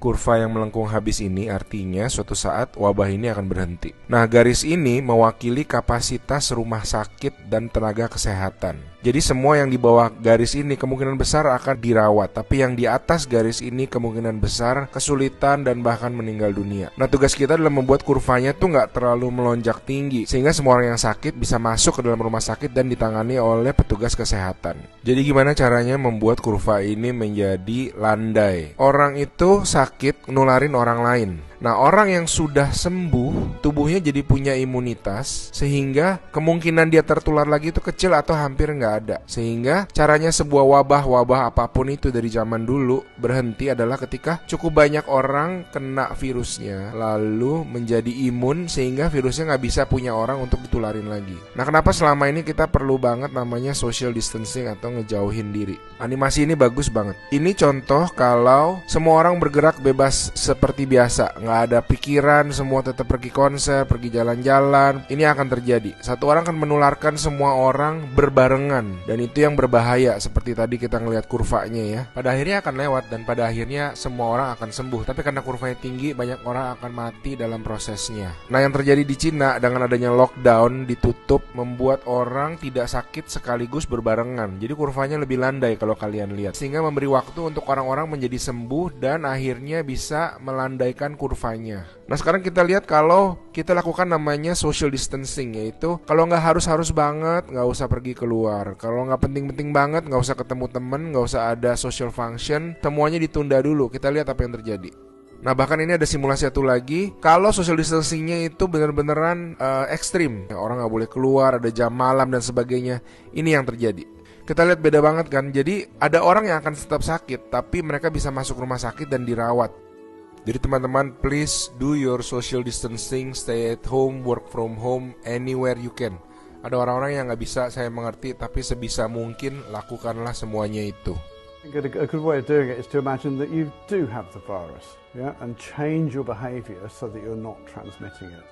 Kurva yang melengkung habis ini artinya suatu saat wabah ini akan berhenti. Nah, garis ini mewakili kapasitas rumah sakit dan tenaga kesehatan. Jadi semua yang di bawah garis ini kemungkinan besar akan dirawat, tapi yang di atas garis ini kemungkinan besar kesulitan dan bahkan meninggal dunia. Nah, tugas kita adalah membuat kurvanya tuh nggak terlalu melonjak tinggi, sehingga semua orang yang sakit bisa masuk ke dalam rumah sakit dan ditangani oleh petugas kesehatan. Jadi gimana caranya membuat kurva ini menjadi landai? Orang itu sakit nularin orang lain. Nah, orang yang sudah sembuh, tubuhnya jadi punya imunitas, sehingga kemungkinan dia tertular lagi itu kecil atau hampir nggak ada. Sehingga caranya sebuah wabah apapun itu dari zaman dulu berhenti adalah ketika cukup banyak orang kena virusnya, lalu menjadi imun sehingga virusnya nggak bisa punya orang untuk ditularin lagi. Nah, kenapa selama ini kita perlu banget namanya social distancing atau ngejauhin diri? Animasi ini bagus banget. Ini contoh kalau semua orang bergerak bebas seperti biasa, nggak ada pikiran, semua tetap pergi konser, pergi jalan-jalan. Ini akan terjadi. Satu orang akan menularkan semua orang berbarengan, dan itu yang berbahaya. Seperti tadi kita ngelihat kurvanya ya. Pada akhirnya akan lewat dan pada akhirnya semua orang akan sembuh. Tapi karena kurvanya tinggi, banyak orang akan mati dalam prosesnya. Nah, yang terjadi di Cina dengan adanya lockdown, ditutup, membuat orang tidak sakit sekaligus berbarengan. Jadi kurvanya lebih landai kalau kalian lihat, sehingga memberi waktu untuk orang-orang menjadi sembuh dan akhirnya bisa melandaikan kurvanya. Nah, sekarang kita lihat kalau kita lakukan namanya social distancing, yaitu kalau nggak harus banget nggak usah pergi keluar, kalau nggak penting-penting banget nggak usah ketemu temen, nggak usah ada social function, semuanya ditunda dulu. Kita lihat apa yang terjadi. Nah, bahkan ini ada simulasi satu lagi. Kalau social distancingnya itu benar-beneran ekstrim, orang nggak boleh keluar, ada jam malam dan sebagainya. Ini yang terjadi. Kita lihat beda banget kan. Jadi ada orang yang akan tetap sakit, tapi mereka bisa masuk rumah sakit dan dirawat. Jadi teman-teman, please do your social distancing, stay at home, work from home, anywhere you can. Ada orang-orang yang nggak bisa, saya mengerti, tapi sebisa mungkin lakukanlah semuanya itu. A good way of doing it is to imagine that you do have the virus, yeah, and change your behavior so that you're not transmitting it.